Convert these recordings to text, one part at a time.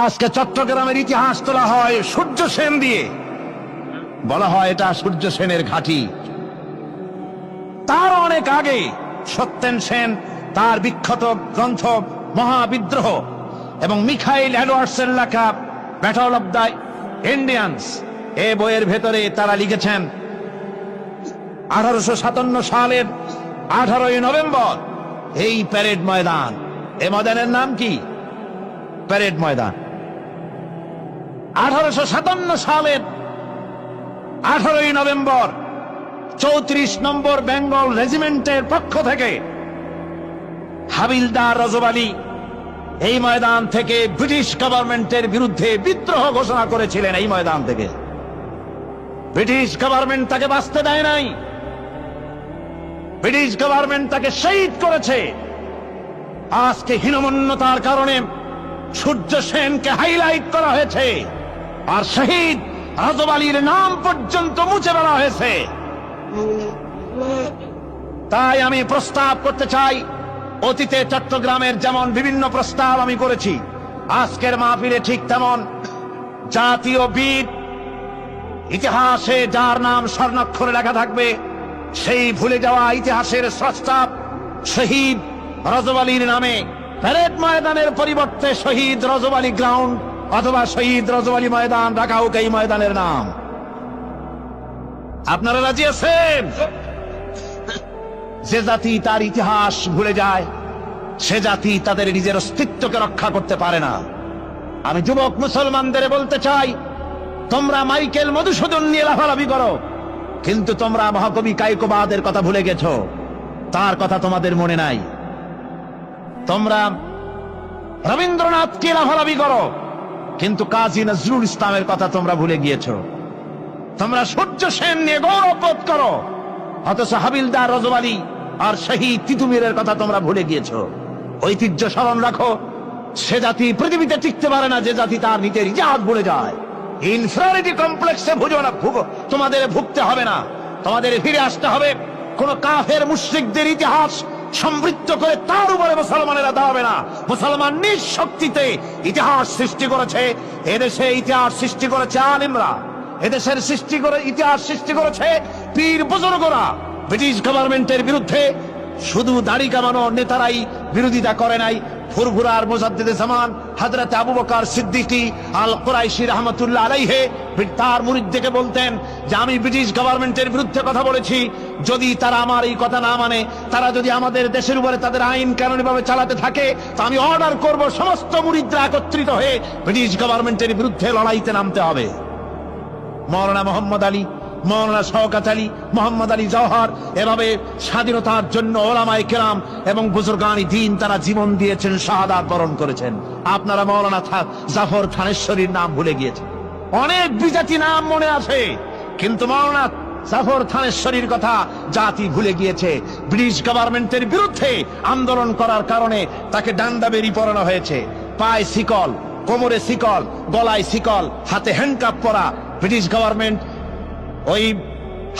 আজকে চট্টগ্রামের ইতিহাস তোলা হয় সূর্য সেন দিয়ে, বলা হয় এটা সূর্য সেনের ঘাঁটি। তার অনেক আগে সত্যেন সেন তার বিখ্যাত গ্রন্থ মহাবিদ্রোহ এবং মিখাইল এডওয়ার্ডসের লেখা ব্যাটল অব দ্য ইন্ডিয়ান্স এ বইয়ের ভেতরে তারা লিখেছেন 1857 সালের 18ই নভেম্বর এই প্যারেড ময়দান, এই ময়দানের নাম কি? প্যারেড ময়দান। 1857 সালের 18ই নভেম্বর 34 নম্বর বেঙ্গল রেজিমেন্টের পক্ষ থেকে হাবিলদার রজব আলী এই ময়দান থেকে ব্রিটিশ গভর্নমেন্টের বিরুদ্ধে বিদ্রোহ ঘোষণা করেছিলেন। এই ময়দান থেকে ব্রিটিশ গভর্নমেন্ট তাকে বাঁচতে দেয় নাই, ব্রিটিশ গভর্নমেন্ট তাকে শহীদ করেছে। আজকে হীনমন্যতার কারণে সূর্য সেনকে হাইলাইট করা হয়েছে আর শহীদ রজব আলীর নাম পর্যন্ত মুছে ফেলা হয়েছে। তাই আমি প্রস্তাব করতে চাই, অতীতে চট্টগ্রামের যেমন বিভিন্ন প্রস্তাব আমি করেছি, আজকের মাহফিলে ঠিক তেমন জাতীয় বীর ইতিহাসে যার নাম স্বর্ণাক্ষরে লেখা থাকবে, সেই ভুলে যাওয়া ইতিহাসের স্রষ্টা শহীদ রজব আলীর নামে প্যারেড ময়দানের পরিবর্তে শহীদ রজব আলী গ্রাউন্ড অথবা শহীদ রজব আলী ময়দান রাখা হোক এই ময়দানের নাম। আপনারা রাজি আছেন? যে জাতি তার ইতিহাস ভুলে যায়, সে জাতি তাদের নিজের অস্তিত্বকে রক্ষা করতে পারে না। আমি যুবক মুসলমানদের বলতে চাই, তোমরা মাইকেল মধুসূদন নিয়ে লাফালাফি করো, কিন্তু তোমরা মহাকবি কায়কোবাদের কথা ভুলে গেছো, তার কথা তোমাদের মনে নাই। তোমরা রবীন্দ্রনাথকে লাফালাফি করো, কিন্তু কাজী নজরুল ইসলামের কথা তোমরা ভুলে গিয়েছো। তোমরা সূর্য সেন নিয়ে গৌরব বোধ করো, অথচ হাবিলদার রজব আলী আর শহীদ তিতুমিরের কথা তোমরা ভুলে গিয়েছো। ঐতিহ্য স্মরণ রাখো। সে জাতি পৃথিবীতে টিকতে পারে না যে জাতি তার নিজের ইতিহাস ভুলে যায়। ইনফিরিয়রিটি কমপ্লেক্সে তোমাদের ভুগতে হবে না, তোমাদের ফিরে আসতে হবে কোন কাফের মুশরিকদের ইতিহাস সমৃদ্ধ করে তার উপরে মুসলমানেরা দাঁড়াবে না। মুসলমান নিজ শক্তিতে ইতিহাস সৃষ্টি করেছে। এদেশে ইতিহাস সৃষ্টি করেছে আলিমরা, এদেশের ইতিহাস সৃষ্টি করেছে পীর বুজুর্গরা। ব্রিটিশ গভর্নমেন্টের বিরুদ্ধে শুধু দাড়ি কামানো নেতারাই বিরোধিতা করে নাই। ফুরফুরার মুজাদ্দিদে জামান হযরত আবু বকর সিদ্দিকী আল কুরাইশি রাহমাতুল্লাহ আলাইহি তার মুরিদদেরকে বলতেন যে আমি ব্রিটিশ গভর্নমেন্টের বিরুদ্ধে কথা বলেছি, যদি তারা আমার এই কথা না মানে, তারা যদি আমাদের দেশের উপরে তাদের আইন কানুনিভাবে চালাতে থাকে, তো আমি অর্ডার করব সমস্ত মুরিদরা একত্রিত হয়ে ব্রিটিশ গভর্নমেন্টের বিরুদ্ধে লড়াইতে নামতে হবে। মাওলানা মোহাম্মদ আলী, মাওলানা শওকত আলী, মোহাম্মদ আলী জওহর এভাবে স্বাধীনতার জন্য ওলামায়ে কেরাম এবং বুজুর্গানি দ্বীন তারা জীবন দিয়েছেন, শাহাদাত বরণ করেছেন। আপনারা মাওলানা জাফর থানেশ্বরীর নাম ভুলে গিয়েছেন। অনেক বিজাতি নাম মনে আছে, কিন্তু মাওলানা জাফর থানেশ্বরীর কথা জাতি ভুলে গিয়েছে। ব্রিটিশ গভর্নমেন্টের বিরুদ্ধে আন্দোলন করার কারণে তাকে ডান্ডা বেরি পরানো হয়েছে, পায়ে শিকল, কোমরে শিকল, গলায় শিকল, হাতে হ্যান্ডকাপ পরা। ব্রিটিশ গভর্নমেন্ট ওই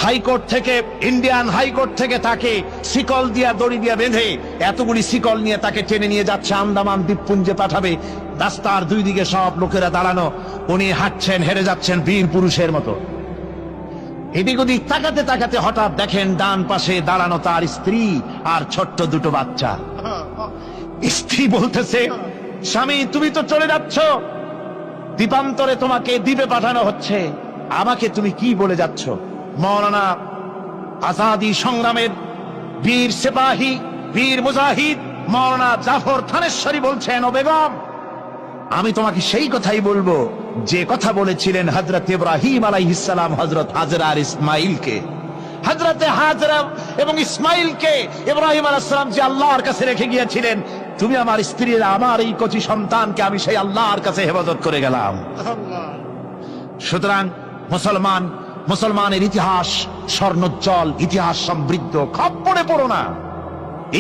হাইকোর্ট থেকে, ইন্ডিয়ান হাইকোর্ট থেকে তাকে শিকল দিয়া দড়ি দিয়া বেঁধে এতগুলি শিকল নিয়ে তাকে টেনে নিয়ে যাচ্ছে, আন্দামান দ্বীপপুঞ্জে পাঠাবে। রাস্তার দুই দিকে সব লোকেরা দাঁড়ানো, উনি হাঁটছেন, হেরে যাচ্ছেন বীর পুরুষের মতো। এদিক ওদিক তাকাতে তাকাতে হঠাৎ দেখেন ডান পাশে দাঁড়ানো তার স্ত্রী আর ছোট্ট দুটো বাচ্চা। স্ত্রী বলতেছে, স্বামী তুমি তো চলে যাচ্ছ, দ্বীপান্তরে তোমাকে দ্বীপে পাঠানো হচ্ছে, আমাকে তুমি কি বলে যাচ্ছ? মাওলানা আজাদি সংগ্রামের বীর সিপাহী, বীর মুজাহিদ মাওলানা জাফর থানেশ্বরী বলছেন, ও বেগম, আমি তোমাকে সেই কথাই বলবো যে কথা বলেছিলেন হযরত ইব্রাহিম আলাইহিস সালাম হযরত হাজরা আর ইসমাইলকে। হযরত হাজরা এবং ইসমাইলকে ইব্রাহিম আলাইহিস সালাম যে আল্লাহর কাছে রেখে গিয়েছিলেন, তুমি আমার স্ত্রীর, আমার এই কচি সন্তানকে আমি সেই আল্লাহর কাছে হেফাজত করে গেলাম। সুতরাং মুসলমানের ইতিহাস স্বর্ণোজ্জ্বল, ইতিহাস সমৃদ্ধ। খপ্পরে পড়ো না,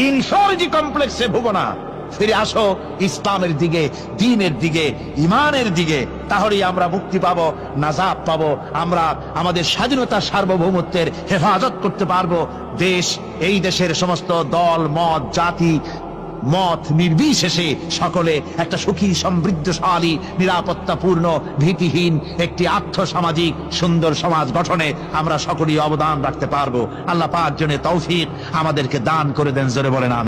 ইনফিরিয়রিটি কমপ্লেক্সে ভুগো না, ফিরে আসো ইসলামের দিকে, দ্বীনের দিকে, ঈমানের দিকে। তাহলেই আমরা মুক্তি পাবো, নাজাত পাবো, আমরা আমাদের স্বাধীনতা সার্বভৌমত্বের হেফাজত করতে পারবো। দেশ, এই দেশের সমস্ত দল মত জাতি মত নির্বিশেষে সকলে একটা সুখী সমৃদ্ধশালী নিরাপত্তাপূর্ণ ভীতিহীন একটি আর্থসামাজিক সুন্দর সমাজ গঠনে আমরা সকলেই অবদান রাখতে পারবো। আল্লাহ পাক যেন তৌফিক আমাদেরকে দান করে দেন। জোরে বলেন আমিন।